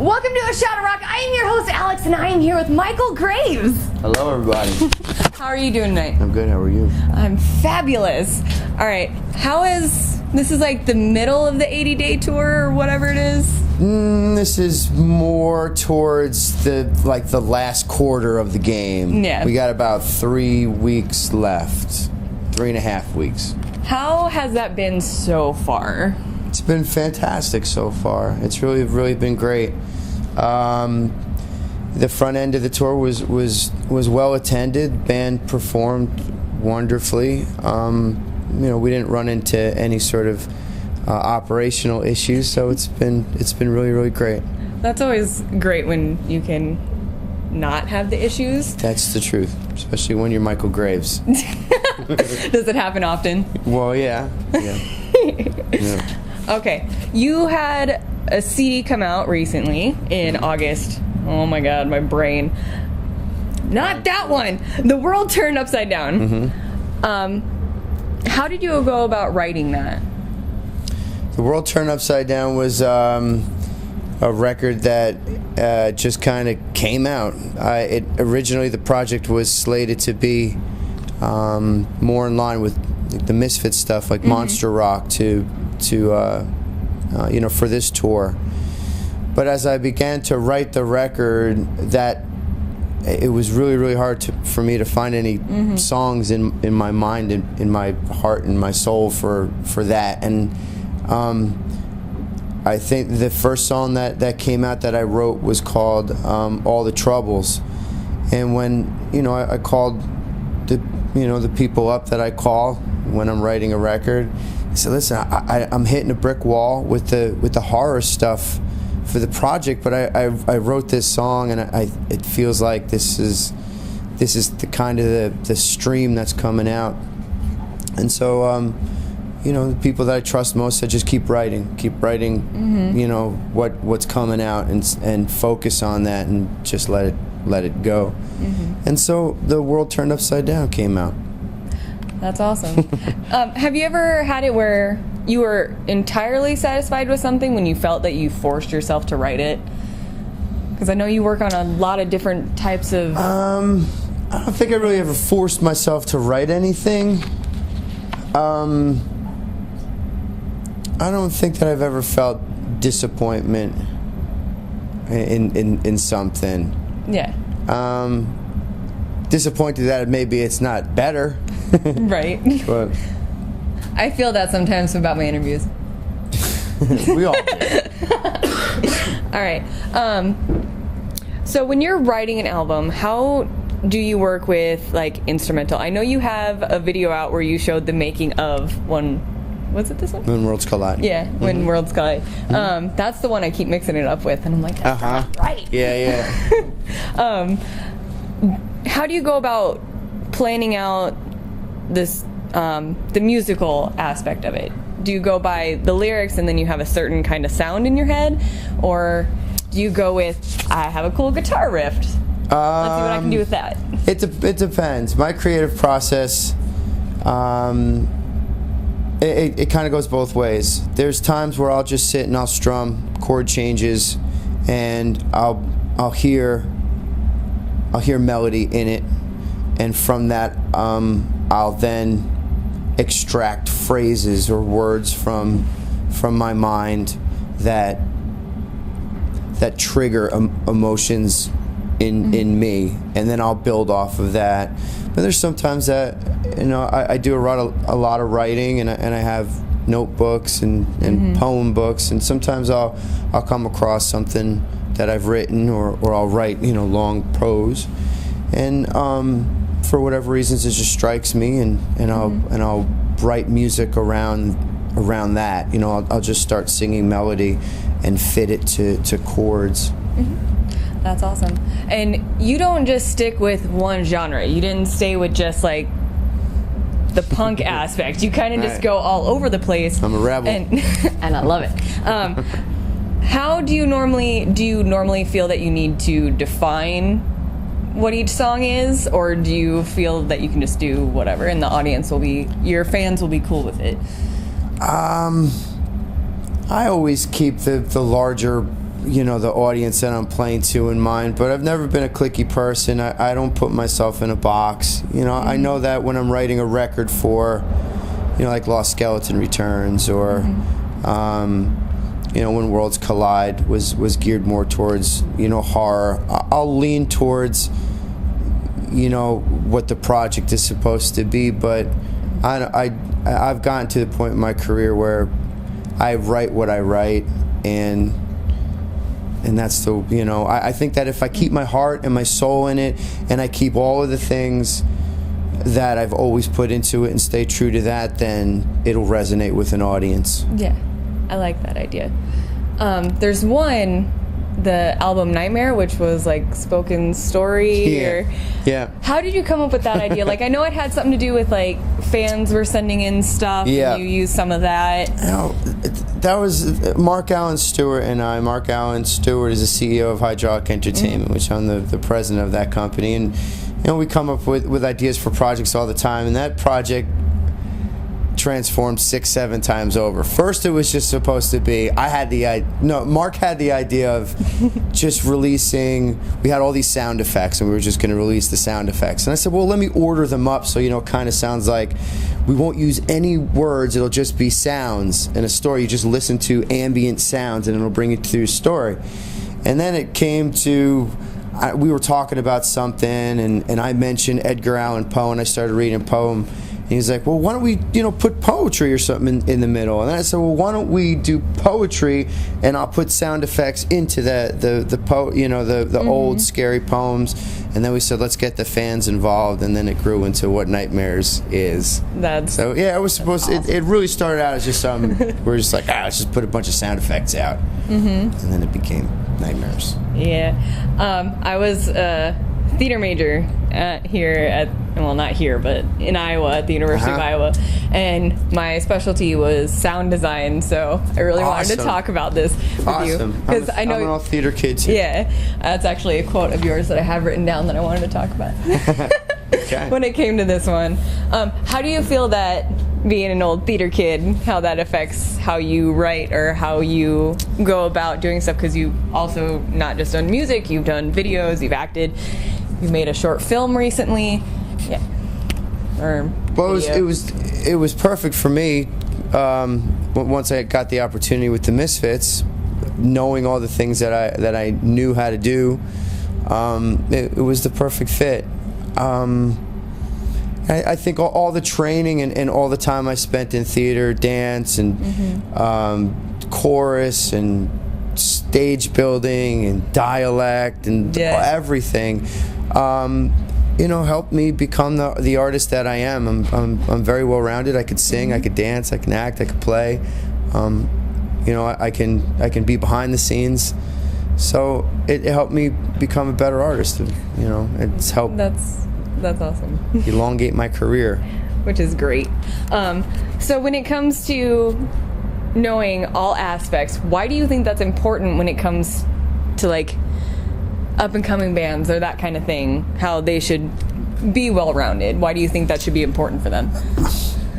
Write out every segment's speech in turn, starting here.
Welcome to A Shot of Rock. I am your host, Alex, and I am here with Michale Graves. Hello, everybody. How are you doing tonight? I'm good. How are you? I'm fabulous. All right. This is like the middle of the 80-day tour or whatever it is? This is more towards the last quarter of the game. Yeah. We got about 3 weeks left. 3.5 weeks. How has that been so far? It's been fantastic so far. It's really been great. The front end of the tour was well attended. Band performed wonderfully. We didn't run into any sort of operational issues, so it's been really great. That's always great when you can not have the issues. That's the truth, especially when you're Michale Graves. Does it happen often? Well, yeah. Yeah. Okay, you had a CD come out recently in August. Oh my God, my brain. Not that one. The World Turned Upside Down. Mm-hmm. How did you go about writing that? The World Turned Upside Down was a record that just kind of came out. Originally, the project was slated to be more in line with the Misfits stuff, like Monster Rock, to for this tour. But as I began to write the record, that it was really hard for me to find any songs in my mind, in my heart, and my soul for that. And I think the first song that came out that I wrote was called "All the Troubles." And when I called the people up that I call when I'm writing a record, I said, "Listen, I'm hitting a brick wall with the horror stuff for the project, but I wrote this song, and it feels like this is the kind of the stream that's coming out." And so the people that I trust most, I just keep writing, what's coming out, and focus on that, and just let it go. And so The World Turned Upside Down came out. That's awesome. Have you ever had it where you were entirely satisfied with something when you felt that you forced yourself to write it? Because I know you work on a lot of different types of... I don't think I really ever forced myself to write anything. I don't think that I've ever felt disappointment in something. Yeah. Disappointed that maybe it's not better. Right. But I feel that sometimes about my interviews. we all do. All right. So when you're writing an album, how do you work with instrumental? I know you have a video out where you showed the making of one. Was it this one? When Worlds Collide. Yeah, When Worlds Collide. That's the one I keep mixing it up with, and I'm like, that's not right. Yeah. How do you go about planning out this, the musical aspect of it? Do you go by the lyrics and then you have a certain kind of sound in your head? Or do you go with, I have a cool guitar riff, let's see what I can do with that? It depends. My creative process, it kind of goes both ways. There's times where I'll just sit and I'll strum chord changes, and I'll hear melody in it, and from that I'll then extract phrases or words from my mind that trigger emotions in me, and then I'll build off of that. But there's sometimes that I do a lot of writing, and I have notebooks and poem books, and sometimes I'll come across something that I've written, or I'll write long prose, and for whatever reasons it just strikes me, and I'll write music around that. I'll just start singing melody and fit it to chords. That's awesome. And you don't just stick with one genre. You didn't stay with just the punk aspect. You kind of just go all over the place. I'm a rebel, and I love it. How do you normally feel that you need to define what each song is, or do you feel that you can just do whatever and your fans will be cool with it? I always keep the larger the audience that I'm playing to in mind, but I've never been a cliquey person. I don't put myself in a box. I know that when I'm writing a record for, like Lost Skeleton Returns, or When Worlds Collide was geared more towards horror. I'll lean towards what the project is supposed to be, but I've gotten to the point in my career where I write what I write, and that's I think that if I keep my heart and my soul in it, and I keep all of the things that I've always put into it and stay true to that, then it'll resonate with an audience. Yeah, I like that idea. There's the album Nightmare, which was like spoken story. Yeah. How did you come up with that idea? Like, I know it had something to do with like fans were sending in stuff. Yeah. And you used some of that. That was Mark Allen Stewart and I. Mark Allen Stewart is the CEO of Hydraulic Entertainment, which I'm the president of that company. And we come up with ideas for projects all the time. And that project transformed 6-7 times over. First, it was just supposed to be, Mark had the idea of just releasing, we had all these sound effects and we were just going to release the sound effects. And I said, well, let me order them up so it kind of sounds like we won't use any words, it'll just be sounds in a story. You just listen to ambient sounds and it'll bring you through a story. And then it came to, we were talking about something and I mentioned Edgar Allan Poe, and I started reading a poem. And he's like, well, why don't we, put poetry or something in the middle? And then I said, well, why don't we do poetry, and I'll put sound effects into the old scary poems. And then we said, let's get the fans involved, and then it grew into what Nightmares is. It was supposed to, it really started out as just we're just like, let's just put a bunch of sound effects out. And then it became Nightmares. Yeah. I was a theater major not here, but in Iowa, at the University of Iowa, and my specialty was sound design, so I really wanted to talk about this with you. Because I'm an all theater kid too. Yeah, that's actually a quote of yours that I have written down that I wanted to talk about. Okay. When it came to this one, how do you feel that being an old theater kid, how that affects how you write or how you go about doing stuff? Because you've also not just done music, you've done videos, you've acted, you made a short film recently. Yeah. It was perfect for me. Once I got the opportunity with the Misfits, knowing all the things that I knew how to do, it was the perfect fit. I think all the training and all the time I spent in theater, dance, and chorus, and stage building, and dialect, and everything, helped me become the artist that I am. I'm very well rounded. I could sing, I could dance, I can act, I could play. I can be behind the scenes. So it helped me become a better artist. It's helped. That's awesome. Elongate my career, which is great. So when it comes to knowing all aspects, why do you think that's important when it comes to like up and coming bands or that kind of thing? How they should be well rounded? Why do you think that should be important for them?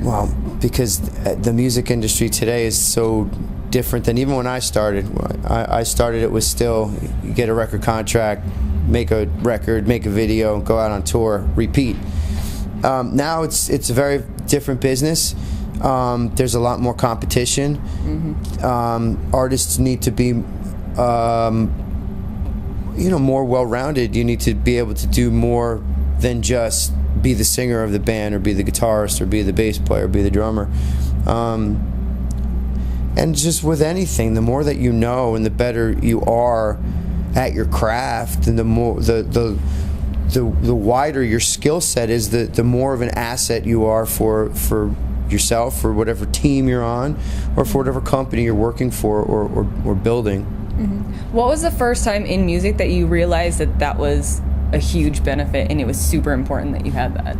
Well, because the music industry today is so different than even when I started. I started, it was still, you get a record contract, make a record, make a video, go out on tour, repeat. Now it's a very different business. There's a lot more competition. Artists need to be more well-rounded. You need to be able to do more than just be the singer of the band or be the guitarist or be the bass player or be the drummer. And just with anything, the more that you know and the better you are at your craft, and the more the wider your skill set is, the more of an asset you are for yourself, for whatever team you're on, or for whatever company you're working for or building. What was the first time in music that you realized that was a huge benefit and it was super important that you had that?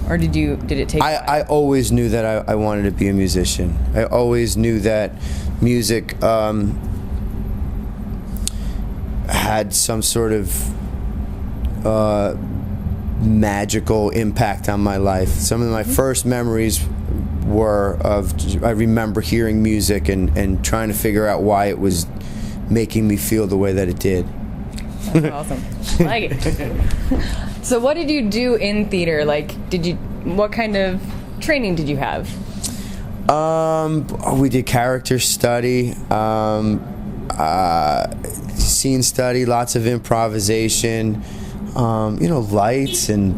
Or did it take? I always knew that I wanted to be a musician. I always knew that music had some sort of magical impact on my life. Some of my first memories were I remember hearing music and trying to figure out why it was making me feel the way that it did. That's awesome. I like it. So what did you do in theater? Like, what kind of training did you have? We did character study, scene study, lots of improvisation, lights, and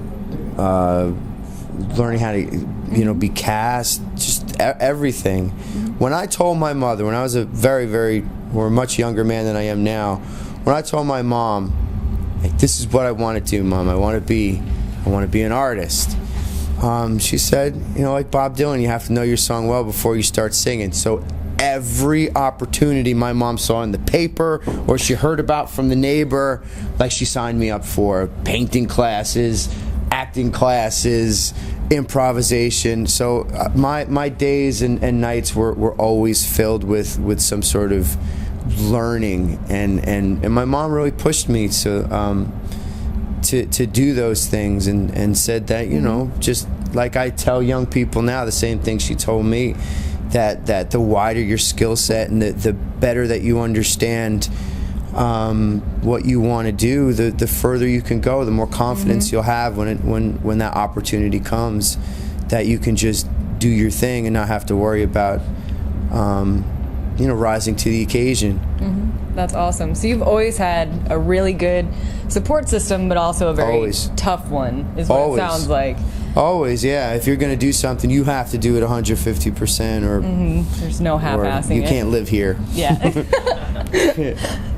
learning how to, be cast, just everything. When I told my mother, when I was a much younger man than I am now, when I told my mom, like, this is what I want to do, Mom, I want to be an artist. She said, like Bob Dylan, you have to know your song well before you start singing. So every opportunity my mom saw in the paper or she heard about from the neighbor, like, she signed me up for painting classes, acting classes, improvisation. So my days and nights were always filled with some sort of learning, and my mom really pushed me to do those things, and said that, just like I tell young people now, the same thing she told me, that the wider your skill set and the better that you understand what you want to do, the further you can go, the more confidence you'll have when that opportunity comes, that you can just do your thing and not have to worry about rising to the occasion. That's awesome. So you've always had a really good support system, but also a very tough one, is what it sounds like. Always, yeah. If you're going to do something, you have to do it 150%, or there's no half-assing. You can't live here. Yeah.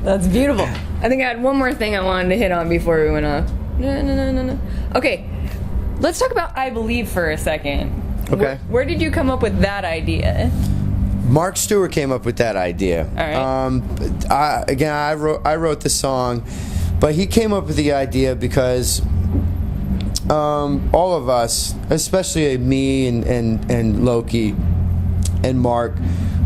That's beautiful. I think I had one more thing I wanted to hit on before we went off. No. Okay, let's talk about I Believe for a second. Okay. Where did you come up with that idea? Mark Stewart came up with that idea. All right. I wrote the song, but he came up with the idea because all of us, especially me and Loki and Mark,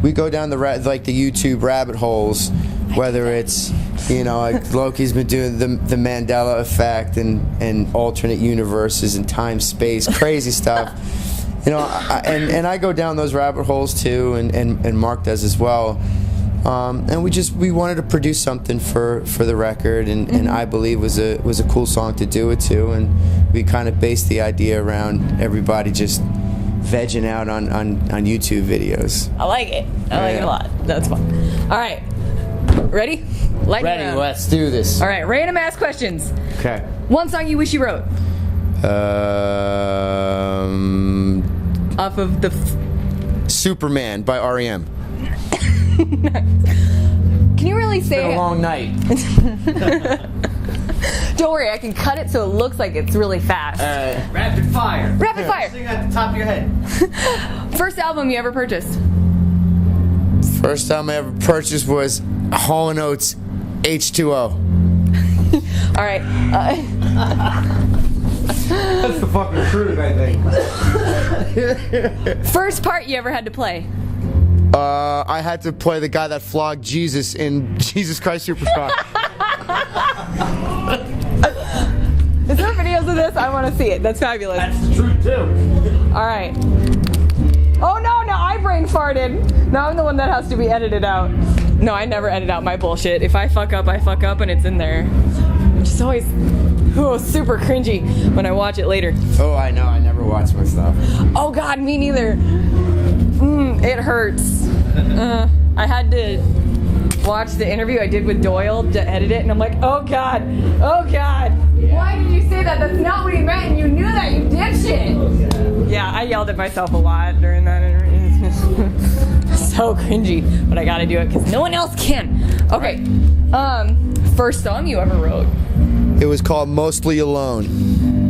we go down the YouTube rabbit holes, whether it's like Loki's been doing the Mandela effect and alternate universes and time space, crazy stuff. And I go down those rabbit holes too, and Mark does as well. And we wanted to produce something for the record, and I Believe was a cool song to do it to, and we kind of based the idea around everybody just vegging out on YouTube videos. I like it. I like it a lot. That's fun. All right, ready? Ready. Round. Let's do this. All right, random ass questions. Okay. One song you wish you wrote. Off of the Superman by R.E.M. Can you really say It's been a long night. Don't worry, I can cut it so it looks like it's really fast. Rapid fire. Rapid fire. Sing at the top of your head. First album you ever purchased? First time I ever purchased was Hall & Oates H2O. All right. That's the fucking truth, I think. First part you ever had to play? I had to play the guy that flogged Jesus in Jesus Christ Superstar. Is there videos of this? I want to see it. That's fabulous. That's the truth, too. All right. Oh, no, I brain farted. Now I'm the one that has to be edited out. No, I never edit out my bullshit. If I fuck up, and it's in there. I'm just always super cringy when I watch it later. Oh, I know. I never watch my stuff. Oh, God, me neither. It hurts. I had to watch the interview I did with Doyle to edit it, and I'm like, oh God. Why did you say that? That's not what he meant, and you knew that, you dipshit. Yeah, I yelled at myself a lot during that interview. So cringy, but I gotta do it because no one else can. Okay, first song you ever wrote? It was called Mostly Alone.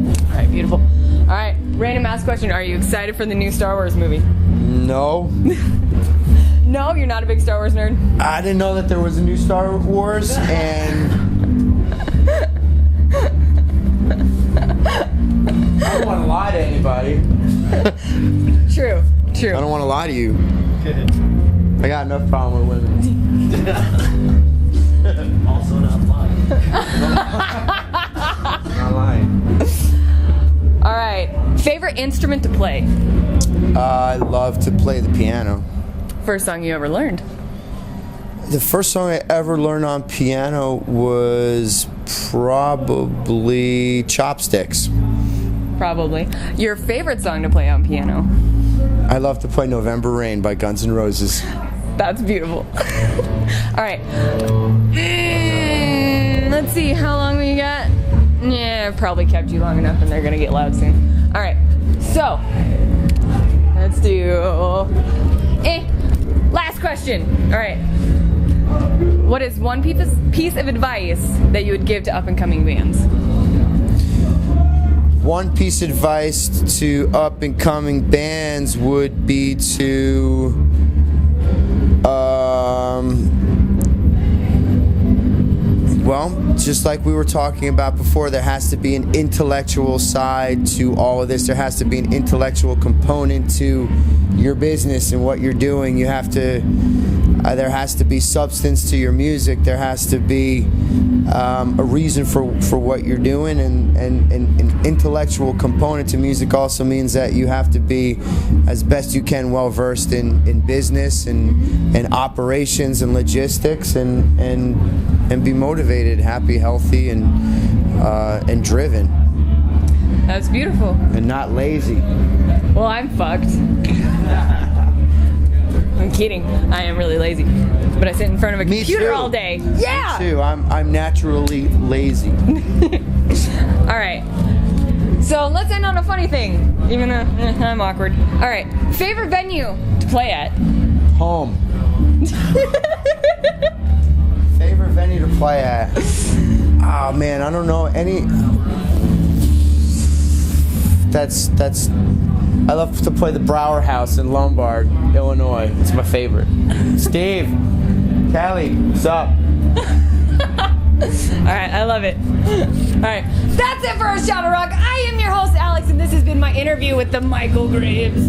All right, beautiful. All right, random ass question. Are you excited for the new Star Wars movie? No. No, you're not a big Star Wars nerd? I didn't know that there was a new Star Wars, and I don't want to lie to anybody. True. I don't want to lie to you. I got enough problem with women. Also not lying. Not lying. All right, favorite instrument to play? I love to play the piano. First song you ever learned? The first song I ever learned on piano was probably Chopsticks. Probably. Your favorite song to play on piano? I love to play November Rain by Guns N' Roses. That's beautiful. All right. Let's see, how long we got? Yeah, I've probably kept you long enough and they're going to get loud soon. All right. So, let's do... last question. All right. What is one piece of advice that you would give to up-and-coming bands? One piece of advice to up-and-coming bands would be to... well, just like we were talking about before, there has to be an intellectual side to all of this. There has to be an intellectual component to your business and what you're doing. You have to, there has to be substance to your music. There has to be a reason for what you're doing, and an intellectual component to music also means that you have to be, as best you can, well versed in business and operations and logistics, and be motivated, happy, healthy, and driven. That's beautiful. And not lazy. Well, I'm fucked. I'm kidding. I am really lazy. But I sit in front of a computer all day. Yeah! Me too. I'm naturally lazy. All right. So let's end on a funny thing. Even though I'm awkward. All right. Favorite venue to play at? Home. Favorite venue to play at? Oh man, I don't know any. That's. I love to play the Brower House in Lombard, Illinois. It's my favorite. Steve, Callie, what's up? All right, I love it. All right, that's it for our Shot of Rock. I am your host, Alex, and this has been my interview with the Michale Graves.